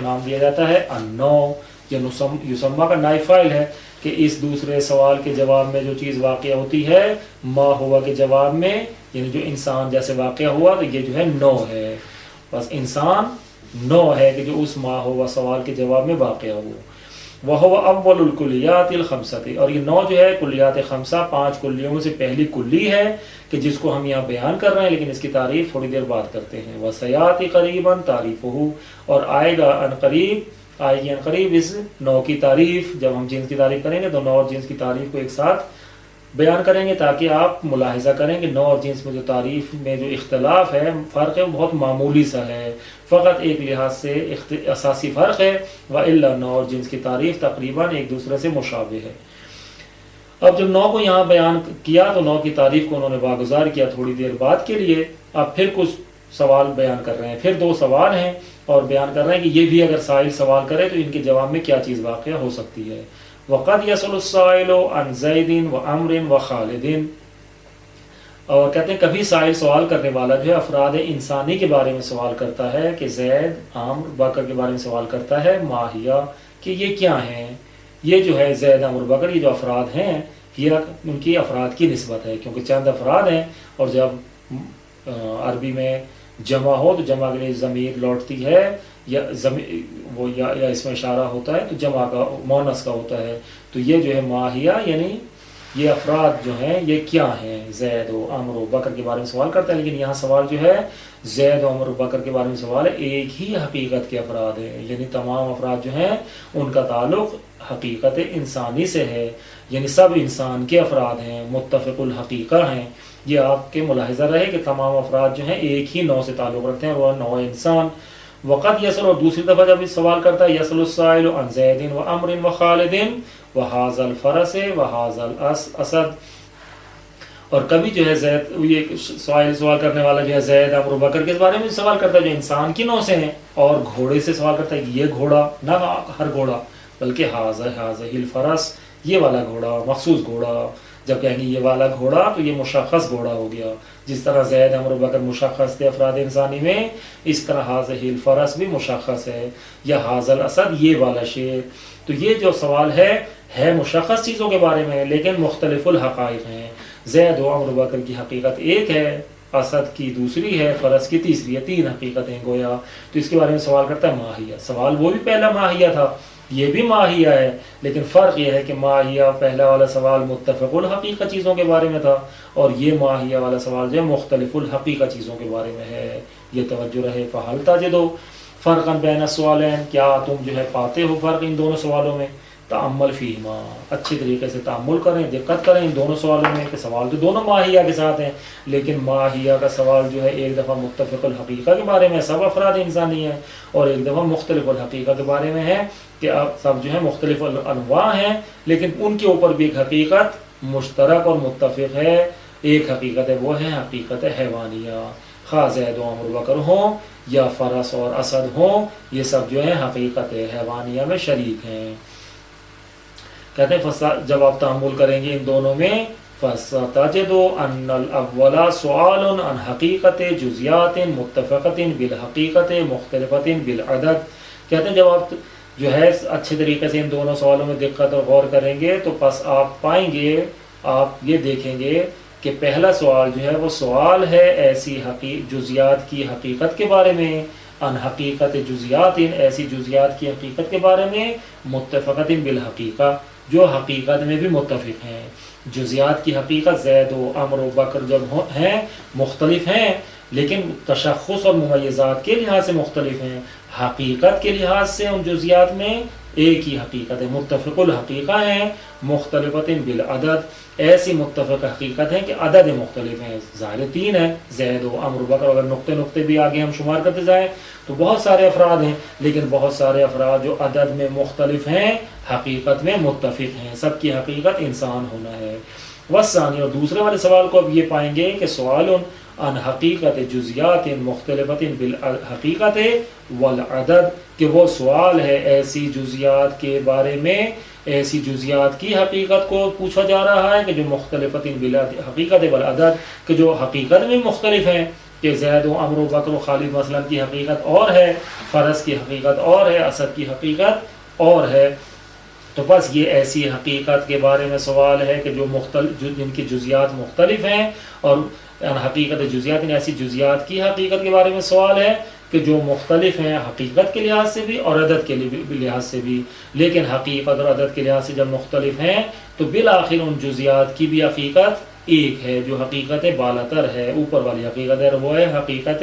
نام دیا جاتا ہے النوع، یہ یسمہ کا نائب فاعل ہے کہ اس دوسرے سوال کے جواب میں جو چیز واقع ہوتی ہے ما ہوا کے جواب میں، یعنی جو انسان جیسے واقع ہوا تو یہ جو ہے نوع ہے، بس انسان نوع ہے کہ جو اس ما ہوا سوال کے جواب میں واقع ہو۔ وَهُوَ أَوَّلُ الْكُلِّيَّاتِ الْخَمْسَةِ، اور یہ نوع جو ہے کلیات خمسہ 5 کلیوں میں سے پہلی کلی ہے کہ جس کو ہم یہاں بیان کر رہے ہیں، لیکن اس کی تعریف تھوڑی دیر بعد کرتے ہیں۔ وَسَيَأْتِي قَرِيبًا تَعْرِيفُهُ، اور آئے گا آئے گی عنقریب اس نوع کی تعریف۔ جب ہم جنس کی تعریف کریں گے تو نوع اور جنس کی تعریف کو ایک ساتھ بیان کریں گے تاکہ آپ ملاحظہ کریں کہ نوع اور جنس میں جو تعریف میں جو اختلاف ہے، فرق ہے، وہ بہت معمولی سا ہے، فقط ایک لحاظ سے اساسی فرق ہے، وَإِلَّا نوع اور جنس کی تعریف تقریباً ایک دوسرے سے مشابہ ہے۔ اب جب نوع کو یہاں بیان کیا تو نوع کی تعریف کو انہوں نے واگزار کیا تھوڑی دیر بعد کے لیے، اب پھر کچھ سوال بیان کر رہے ہیں، پھر 2 سوال ہیں اور بیان کر رہے ہیں کہ یہ بھی اگر سائل سوال کرے تو ان کے جواب میں کیا چیز واقع ہو سکتی ہے۔ وَقَدْ يَسْأَلُ السَّائِلُ عَنْ زَيْدٍ وَعَمْرٍ وَخَالِدٍ، اور کہتے ہیں کبھی سائل سوال کرنے والا جو ہے افراد انسانی کے بارے میں سوال کرتا ہے کہ زید، عمرو، بکر کے بارے میں سوال کرتا ہے، ماہیہ کہ یہ کیا ہیں، یہ جو ہے زید، عمرو، بکر، یہ جو افراد ہیں یہ ان کی افراد کی نسبت ہے، کیونکہ چند افراد ہیں، اور جب عربی میں جمع ہو تو جمع کے لیے ضمیر لوٹتی ہے یا اس میں اشارہ ہوتا ہے تو جمع کا مؤنث کا ہوتا ہے، تو یہ جو ہے ماہیہ یعنی یہ افراد جو ہیں یہ کیا ہیں، زید و عمر و بکر کے بارے میں سوال کرتا ہے، لیکن یہاں سوال جو ہے زید و عمر و بکر کے بارے میں سوال ہے، ایک ہی حقیقت کے افراد ہیں، یعنی تمام افراد جو ہیں ان کا تعلق حقیقت انسانی سے ہے، یعنی سب انسان کے افراد ہیں، متفق الحقیقہ ہیں۔ یہ آپ کے ملاحظہ رہے کہ تمام افراد جو ہیں ایک ہی نوع سے تعلق رکھتے ہیں، اور وہ نوع انسان۔ وقت یسل، اور دوسری دفعہ جب اس سوال کرتا ہے یسل السائل عن زید و عمر و خالد وحاذ الفرس وحاذ الاسد، اور کبھی جو ہے زید یہ سوال کرنے والا جو ہے زید، عمر و بکر کے بارے میں سوال کرتا ہے جو انسان کی نوع سے ہیں، اور گھوڑے سے سوال کرتا ہے کہ یہ گھوڑا، نہ ہر گھوڑا بلکہ حاذہ الفرس، یہ والا گھوڑا، مخصوص گھوڑا۔ جب کہیں گے یہ والا گھوڑا تو یہ مشخص گھوڑا ہو گیا، جس طرح زید، عمر و بکر مشخص تھے افراد انسانی میں، اس طرح حاذہ الفرس بھی مشخص ہے، یا حاذہ الاسد، یہ والا شیر۔ تو یہ جو سوال ہے مشخص چیزوں کے بارے میں، لیکن مختلف الحقائق ہیں۔ زید و عمر و بکر کی حقیقت ایک ہے، اسد کی دوسری ہے، فرس کی تیسری ہے، 3 حقیقتیں گویا۔ تو اس کے بارے میں سوال کرتا ہے ماہیہ، سوال وہ بھی پہلا ماہیہ تھا، یہ بھی ماہیہ ہے، لیکن فرق یہ ہے کہ ماہیہ پہلا والا سوال متفق الحقیقہ چیزوں کے بارے میں تھا، اور یہ ماہیہ والا سوال جو ہے مختلف الحقیقہ چیزوں کے بارے میں ہے۔ یہ توجہ رہے۔ فَهَلْ تَجِدُ فَرْقًا بَيْنَ السُّؤَالَيْنِ، کیا تم جو ہے پاتے ہو فرق ان دونوں سوالوں میں؟ تأمل فیہما، اچھی طریقے سے تأمل کریں، دقت کریں ان دونوں سوالوں میں، کہ سوال تو دونوں ماہیہ کے ساتھ ہیں، لیکن ماہیہ کا سوال جو ہے ایک دفعہ متفق الحقیقہ کے بارے میں، سب افراد انسانی ہیں، اور ایک دفعہ مختلف الحقیقہ کے بارے میں ہے کہ سب جو ہے مختلف انواع ہیں، لیکن ان کے اوپر بھی ایک حقیقت مشترک اور متفق ہے۔ ایک حقیقت ہے وہ ہے حقیقت حیوانیہ، خواہ زید و عمر و بکر ہوں یا فرس اور اسد ہوں، یہ سب جو ہے حقیقت حیوانیہ میں شریک ہیں۔ کہتے ہیں جب آپ تأمل کریں گے ان دونوں میں، فَسَتَجِدُ أَنَّ الْأَوَّلَ سُؤَالٌ عَنْ حَقِيقَةِ جُزْئِيَّاتٍ مُتَّفِقَةٍ بِالْحَقِيقَةِ مُخْتَلِفَةٍ بِالْعَدَدِ، کہتے ہیں جب آپ جو ہے اچھے طریقے سے ان دونوں سوالوں میں دقت اور غور کریں گے تو پس آپ پائیں گے، آپ یہ دیکھیں گے کہ پہلا سوال جو ہے وہ سوال ہے ایسی جزیات کی حقیقت کے بارے میں، ان حقیقت جزیات، ایسی جزیات کی حقیقت کے بارے میں، متفقۃ بالحقیقہ، جو حقیقت میں بھی متفق ہیں۔ جزیات کی حقیقت زید و عمر و بکر جب ہیں مختلف ہیں، لیکن تشخص اور ممیزات کے لحاظ سے مختلف ہیں، حقیقت کے لحاظ سے ان جزیات میں ایک ہی حقیقت ہے، متفق الحقیقہ ہیں، مختلفۃ بالعدد، ایسی متفق حقیقت ہے کہ عدد مختلف ہیں، ظاہر 3 ہیں زید و عمر و بکر، اگر نقطے بھی آگے ہم شمار کرتے جائیں تو بہت سارے افراد ہیں، لیکن بہت سارے افراد جو عدد میں مختلف ہیں حقیقت میں متفق ہیں، سب کی حقیقت انسان ہونا ہے۔ والثانی، اور دوسرے والے سوال کو اب یہ پائیں گے کہ سوال عن حقیقت جزیات مختلفۃ بالحقیقت والعدد، کہ وہ سوال ہے ایسی جزیات کے بارے میں، ایسی جزیات کی حقیقت کو پوچھا جا رہا ہے کہ جو مختلفۃ بالحقیقت والعدد، کہ جو حقیقت میں مختلف ہیں، کہ زید و عمر و بکر و خالد مثلا کی حقیقت اور ہے، فرض کی حقیقت اور ہے، اصل کی حقیقت اور ہے۔ تو بس یہ ایسی حقیقت کے بارے میں سوال ہے کہ جن کی جزیات مختلف ہیں، اور حقیقت جزیات یعنی ایسی جزیات کی حقیقت کے بارے میں سوال ہے کہ جو مختلف ہیں حقیقت کے لحاظ سے بھی اور عدد کے لحاظ سے بھی، لیکن حقیقت اور عدد کے لحاظ سے جب مختلف ہیں تو بالآخر ان جزیات کی بھی حقیقت ایک ہے، جو حقیقت بالاتر ہے، اوپر والی حقیقت ہے، وہ ہے حقیقت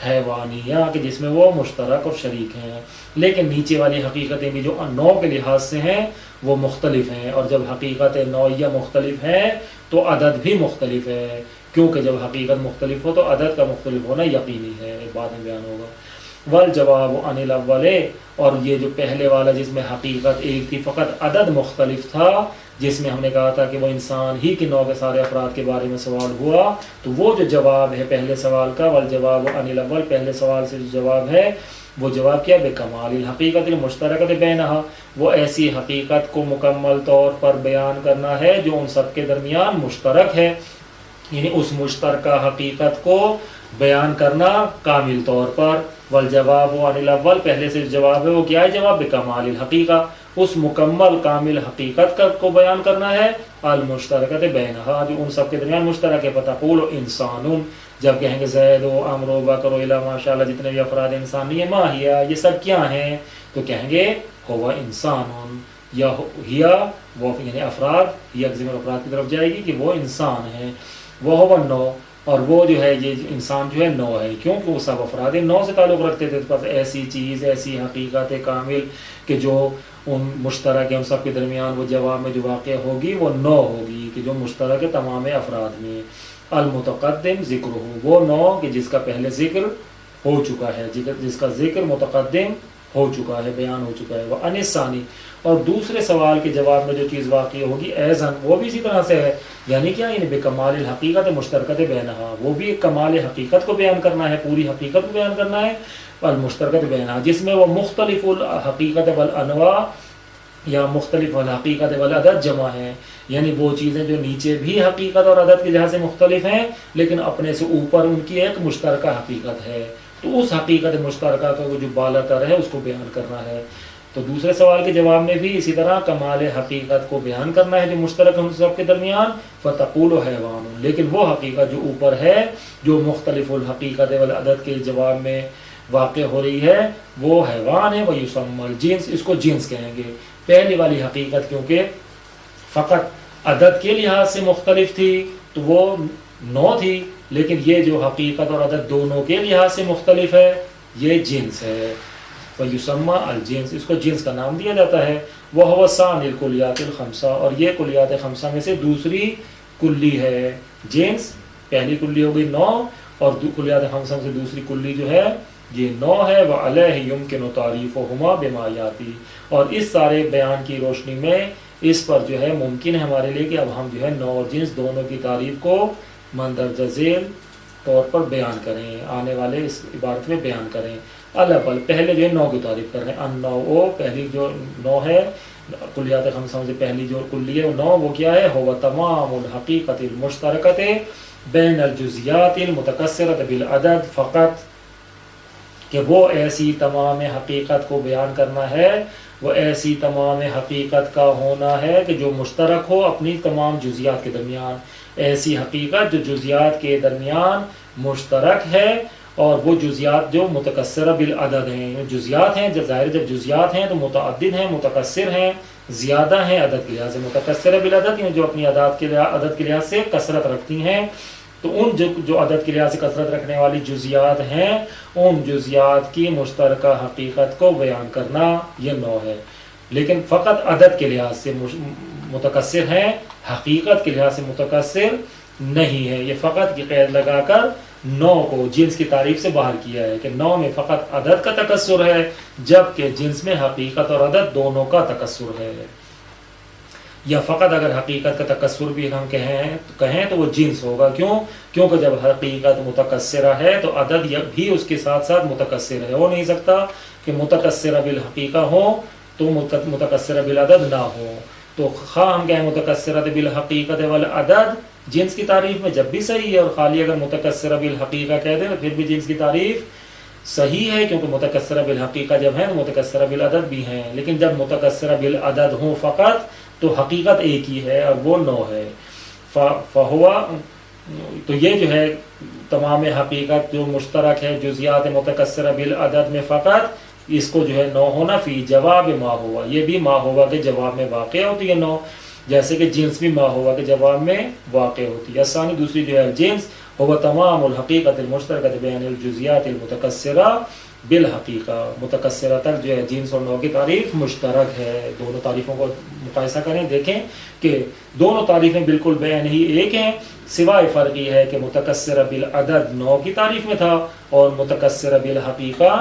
حیوانیہ کہ جس میں وہ مشترک اور شریک ہیں، لیکن نیچے والی حقیقتیں بھی جو نوع کے لحاظ سے ہیں وہ مختلف ہیں، اور جب حقیقت نوعیہ مختلف ہے تو عدد بھی مختلف ہے، کیونکہ جب حقیقت مختلف ہو تو عدد کا مختلف ہونا یقینی ہے، بعد میں بیان ہوگا۔ والجواب عن الاول، اور یہ جو پہلے والا جس میں حقیقت ایک تھی فقط عدد مختلف تھا، جس میں ہم نے کہا تھا کہ وہ انسان ہی کی نوع کے سارے افراد کے بارے میں سوال ہوا، تو وہ جو جواب ہے پہلے سوال کا والجواب عن الاول، پہلے سوال سے جو جواب ہے وہ جواب کیا؟ بکمال الحقیقت المشترکۃ بینہا، وہ ایسی حقیقت کو مکمل طور پر بیان کرنا ہے جو ان سب کے درمیان مشترک ہے، یعنی اس مشترکہ حقیقت کو بیان کرنا کامل طور پر۔ والجواب عن الاول، پہلے سے جواب ہے وہ کیا ہے؟ جواب بکمال الحقیقہ، اس مکمل کامل حقیقت کو بیان کرنا ہے، المشترکۃ بینہا، جو ان سب کے درمیان مشترک ہے۔ فتقول انسان، جب کہیں گے زید و عمر و بکر و الا ماشاء اللہ جتنے بھی افراد انسان یہ ماہیا، یہ سب کیا ہیں؟ تو کہیں گے ہوا انسان، یا ہیا وہ یعنی افراد، یہ اگزیمر افراد کی طرف جائے گی کہ وہ انسان ہے، وہ ہوا نو، اور وہ جو ہے یہ انسان جو ہے نو ہے، کیونکہ وہ سب افراد نو سے تعلق رکھتے تھے، بس ایسی چیز ایسی حقیقت کامل کہ جو ان مشترک ہے ان سب کے درمیان وہ جواب میں جو واقع ہوگی وہ نو ہوگی کہ جو مشترک ہے تمام افراد میں۔ المتقدم ذکر ہو، وہ نو کہ جس کا پہلے ذکر ہو چکا ہے، جس کا ذکر متقدم ہو چکا ہے، بیان ہو چکا ہے۔ وہ انسانی، اور دوسرے سوال کے جواب میں جو چیز واقع ہوگی ایزن، وہ بھی اسی طرح سے ہے، یعنی کیا؟ یعنی بکمال الحقیقت مشترکۃ بینہا، وہ بھی ایک کمال حقیقت کو بیان کرنا ہے، پوری حقیقت کو بیان کرنا ہے، المشترکۃ بینہا، جس میں وہ مختلف الحقیقت والانواع یا مختلف الحقیقت والعدد جمع ہیں، یعنی وہ چیزیں جو نیچے بھی حقیقت اور عدد کے لحاظ سے مختلف ہیں لیکن اپنے سے اوپر ان کی ایک مشترکہ حقیقت ہے، تو اس حقیقت مشترکہ کو جو بالاتر ہے اس کو بیان کرنا ہے۔ تو دوسرے سوال کے جواب میں بھی اسی طرح کمال حقیقت کو بیان کرنا ہے جو مشترک ہم سب کے درمیان، فتقول حیوان، لیکن وہ حقیقت جو اوپر ہے جو مختلف الحقیقت والعدد کے جواب میں واقع ہو رہی ہے وہ حیوان ہے، وہ یسمى الجنس، اس کو جنس کہیں گے۔ پہلی والی حقیقت کیونکہ فقط عدد کے لحاظ سے مختلف تھی تو وہ نو تھی، لیکن یہ جو حقیقت اور عدد دونوں کے لحاظ سے مختلف ہے یہ جنس ہے، وَيُسَمَّى الجنس، اس کو جنس کا نام دیا جاتا ہے۔ وَهُوَ ثَانِي الْكُلِّيَّاتِ الْخَمْسَةِ، اور یہ کلیات خمسہ میں سے دوسری کلی ہے۔ جنس پہلی کلی ہو گئی نو، اور کلیات خمسہ میں سے دوسری کلی جو ہے یہ نو ہے۔ وَعَلَيْهِ يُمْكِنُ تَعْرِيفُهُمَا بِمَا يَأْتِي، اور اس سارے بیان کی روشنی میں اس پر جو ہے ممکن ہے ہمارے لیے کہ اب ہم جو ہے نو اور جنس دونوں کی تعریف کو مندرجہ ذیل طور پر بیان کریں، آنے والے اس عبارت میں بیان کریں۔ الاول، پہلے جو ہے نو کی تعریف کر رہے ہیں، النوع، پہلی جو نو ہے کلیات خمسہ میں سے پہلی جو کلی ہے وہ نو، وہ کیا ہے؟ هو تمام الحقیقت المشترکۃ بین الجزیات المتکثرۃ بالعدد فقط، کہ وہ ایسی تمام حقیقت کو بیان کرنا ہے، وہ ایسی تمام حقیقت کا ہونا ہے کہ جو مشترک ہو اپنی تمام جزیات کے درمیان، ایسی حقیقت جو جزیات کے درمیان مشترک ہے، اور وہ جزیات جو متکثرہ بالعدد ہیں، جزیات ہیں ظاہر جب جزیات ہیں تو متعدد ہیں، متکثر ہیں، زیادہ ہیں عدد کے لحاظ سے، متکثرہ بالعدد ہیں جو اپنی عدد کے لحاظ سے کثرت رکھتی ہیں، تو ان جو عدد کے لحاظ سے کثرت رکھنے والی جزیات ہیں ان جزیات کی مشترکہ حقیقت کو بیان کرنا یہ نو ہے، لیکن فقط عدد کے لحاظ سے متکثر ہیں، حقیقت کے لحاظ سے متکثر نہیں ہے۔ یہ فقط کی قید لگا کر نو کو جنس کی تعریف سے باہر کیا ہے کہ نو میں فقط عدد کا تکثر ہے جبکہ جنس میں حقیقت اور عدد دونوں کا تکثر ہے، یا فقط اگر حقیقت کا تکثر بھی ہم کہیں تو وہ جنس ہوگا، کیونکہ جب حقیقت متکثرہ ہے تو عدد بھی اس کے ساتھ ساتھ متکثر ہے، ہو نہیں سکتا کہ متکثرہ بالحقیقہ ہو تو متکثرہ بالعدد نہ ہو، تو خواہ ہم کہیں متکثرہ بالحقیقت والعدد جنس کی تعریف میں جب بھی صحیح ہے، اور خالی اگر متکثرہ بالحقیقہ کہہ دیں تو پھر بھی جنس کی تعریف صحیح ہے کیونکہ متکثرہ بالحقیقہ جب ہیں تو متکثرہ بالعدد بھی ہیں، لیکن جب متکثرہ بالعدد ہوں فقط تو حقیقت ایک ہی ہے اور وہ 9 ہے. فہوا تو یہ جو ہے تمام حقیقت جو مشترک ہے جزیات متکثرہ بالعدد میں فقط اس کو جو ہے 9 ہونا فی جواب ما ہوا، یہ بھی ما ہوا کے جواب میں واقع ہوتی ہے 9، جیسے کہ جنس بھی ما ہوا کے جواب میں واقع ہوتی ہے. ثانی دوسری جو ہے الجنس وہ تمام الحقیقت المشترکۃ بین الجزیات المتکثرہ بالحقیقہ، متکثرہ تک جو ہے جنس اور نوع کی تعریف مشترک ہے. دونوں تعریفوں کو مقایسہ کریں، دیکھیں کہ دونوں تعریفیں بالکل بین ہی ایک ہیں، سوائے فرق یہ ہے کہ متکثرہ بالعدد نوع کی تعریف میں تھا اور متکثرہ بالحقیقہ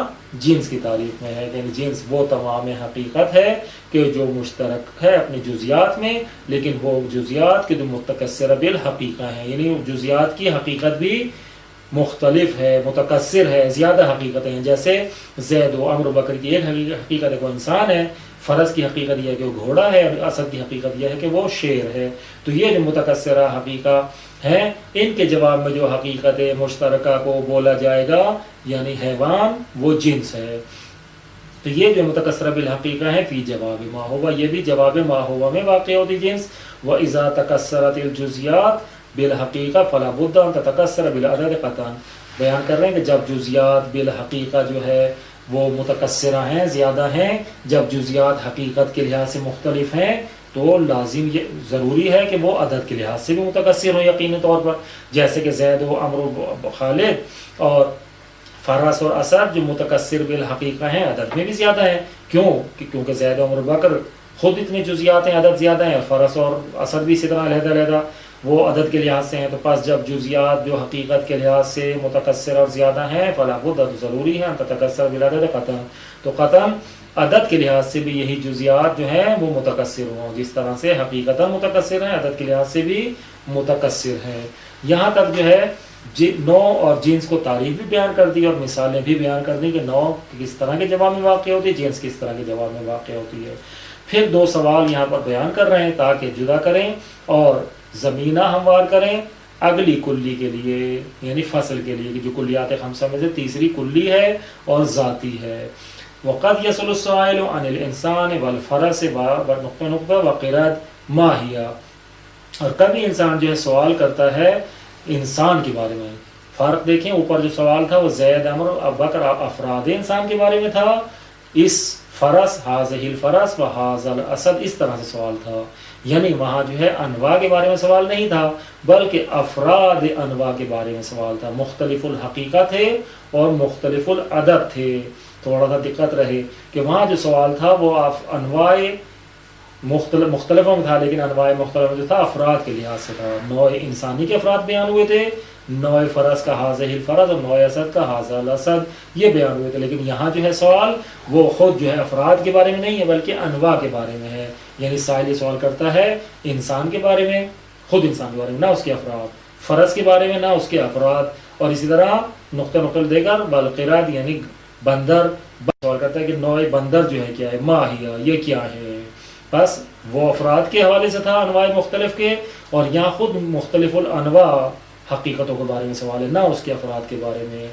جنس کی تعریف میں ہے. یعنی جنس وہ تمام حقیقت ہے کہ جو مشترک ہے اپنے جزیات میں، لیکن وہ جزیات کے جو متکثرہ بالحقیقہ ہیں، یعنی جزیات کی حقیقت بھی مختلف ہے، متکثر ہے، زیادہ حقیقتیں ہیں. جیسے زید و عمرو بکر کی ایک حقیقت ہے کہ وہ انسان ہے، فرس کی حقیقت یہ ہے کہ وہ گھوڑا ہے، اور اسد کی حقیقت یہ ہے کہ وہ شیر ہے. تو یہ جو متکثرہ حقیقہ ہیں ان کے جواب میں جو حقیقت مشترکہ کو بولا جائے گا یعنی حیوان، وہ جنس ہے. تو یہ جو متکثرہ بالحقیقہ ہے فی جواب ما ہوا، یہ بھی جواب ما ہوا میں واقع ہوتی جنس. وَإِذَا تَكَثَّرَتِ الْجُزْيَاتِ بالحقیقہ فلا بد ان تتکثر بالعدد قطعا. بیان کر رہے ہیں کہ جب جزیات بالحقیقہ جو ہے وہ متکثرہ ہیں، زیادہ ہیں، جب جزیات حقیقت کے لحاظ سے مختلف ہیں تو لازم یہ ضروری ہے کہ وہ عدد کے لحاظ سے بھی متکثر ہوں یقینی طور پر. جیسے کہ زید و عمرو خالد اور فرس اور اسد جو متکثر بالحقیقہ ہیں عدد میں بھی زیادہ ہیں. کیوں؟ کیونکہ زید و عمرو بکر خود اتنے جزیات ہیں، عدد زیادہ ہیں، فرس اور اسد بھی اسی طرح علیحدہ علیحدہ وہ عدد کے لحاظ سے ہیں. تو پس جب جزیات جو حقیقت کے لحاظ سے متکثر اور زیادہ ہیں فلا بد ضروری ہے ان تتکثر بالعدد قطعا، تو قطعا عدد کے لحاظ سے بھی یہی جزیات جو ہیں وہ متکثر ہوں، جس طرح سے حقیقتا متکثر ہیں عدد کے لحاظ سے بھی متکثر ہیں. یہاں تک جو ہے نوع اور جنس کو تعریف بھی بیان کر دی اور مثالیں بھی بیان کر دی کہ نوع کس طرح کے جواب میں واقع ہوتی ہے، جنس کس طرح کے جواب میں واقع ہوتی ہے. پھر 2 سوال یہاں پر بیان کر رہے ہیں تاکہ جدا کریں اور زمینہ ہموار کریں اگلی کلی کے لیے، یعنی فصل کے لیے، کہ جو کلیات خمسہ میں سے تیسری کلی ہے اور ذاتی ہے. وقد يسأل السائل عن الانسان والفرس وقرد ما هي، اور کبھی انسان جو ہے سوال کرتا ہے انسان کے بارے میں. فرق دیکھیں، اوپر جو سوال تھا وہ زید عمرو بکر افراد انسان کے بارے میں تھا، اس فرس حاضہ الفرس و حاضہ الاسد اس طرح سے سوال تھا. یعنی وہاں جو ہے انواع کے بارے میں سوال نہیں تھا بلکہ افراد انواع کے بارے میں سوال تھا. مختلف الحقیقت تھے اور مختلف العدد تھے. تھوڑا سا دقت رہے کہ وہاں جو سوال تھا وہ انواع مختلفوں میں تھا، لیکن انواع مختلف جو تھا افراد کے لحاظ سے تھا. نوع انسانی کے افراد بیان ہوئے تھے، نوع فرس کا حاضہ الفرس اور نوع اسد کا حاضہ الاسد یہ بیان ہوئے تھے. لیکن یہاں جو ہے سوال وہ خود جو ہے افراد کے بارے میں نہیں ہے بلکہ انواع کے بارے میں ہے. یعنی سائل یہ سوال کرتا ہے انسان کے بارے میں، خود انسان کے بارے میں، نہ اس کے افراد، فرس کے بارے میں نہ اس کے افراد، اور اسی طرح نقطہ دے کر بالقراد یعنی بندر سوال کرتا ہے کہ نوع بندر جو ہے کیا ہے، ماہیہ یہ کیا ہے. بس وہ افراد کے حوالے سے تھا انواع مختلف کے، اور یہاں خود مختلف الانواع حقیقتوں کے بارے میں سوال ہے، نہ اس کے افراد کے بارے میں.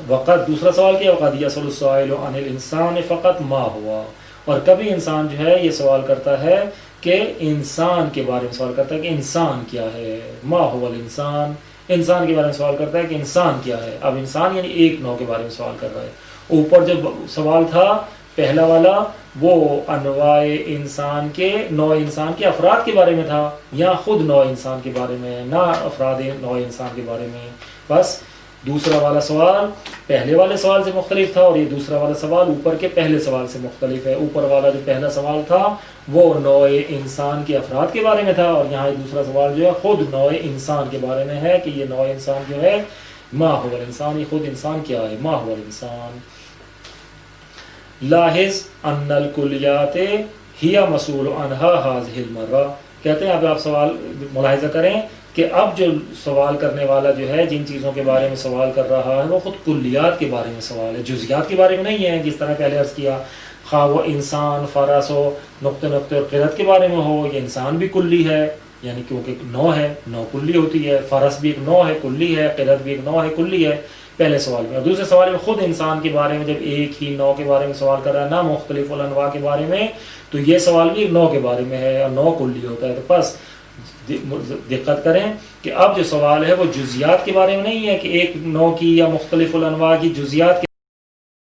وقت دوسرا سوال کیا، وقت یسأل السائل عن الانسان فقط ما ہوا، اور کبھی انسان جو ہے یہ سوال کرتا ہے کہ انسان کے بارے میں سوال کرتا ہے کہ انسان کیا ہے. ما هو الانسان، انسان کے بارے میں سوال کرتا ہے کہ انسان کیا ہے. اب انسان یعنی ایک نوع کے بارے میں سوال کر رہا ہے. اوپر جو سوال تھا پہلا والا وہ انواع انسان کے، نوع انسان کے افراد کے بارے میں تھا، یا خود نوع انسان کے بارے میں، نہ افراد نوع انسان کے بارے میں. بس دوسرا والا سوال پہلے والے سوال سے مختلف تھا اور یہ دوسرا والا سوال اوپر کے پہلے سوال سے مختلف ہے. اوپر والا جو پہلا سوال تھا وہ نوع انسان کے افراد کے بارے میں تھا، اور یہاں دوسرا سوال جو ہے خود نوع انسان کے بارے میں ہے کہ یہ نوع انسان جو ہے ما هو الانسان، یہ خود انسان کیا ہے، ما هو الانسان. لاحظ ان الکلیات ہی مسئول عنها هذه المرہ، کہتے ہیں اب آپ سوال ملاحظہ کریں کہ اب جو سوال کرنے والا جو ہے جن چیزوں کے بارے میں سوال کر رہا ہے وہ خود کلیات کے بارے میں سوال ہے، جزیات کے بارے میں نہیں ہے. جس طرح پہلے عرض کیا، خواہ وہ انسان، فرس ہو، نقطہ اور قرد کے بارے میں ہو، یہ انسان بھی کلی ہے یعنی کیونکہ نوع ہے، نوع کلی ہوتی ہے. فرس بھی ایک نوع ہے، کلی ہے. قرد بھی ایک نوع ہے، کلی ہے. پہلے سوال میں، اور دوسرے سوال میں خود انسان کے بارے میں جب ایک ہی نوع کے بارے میں سوال کر رہا ہے، نہ مختلف الانواع کے بارے میں، تو یہ سوال بھی ایک نوع کے بارے میں ہے اور نوع کلی ہوتا ہے۔ تو بس دقت کریں کہ اب جو سوال ہے وہ جزیات کے بارے میں نہیں ہے کہ ایک نوع کی یا مختلف الانواع کی جزیات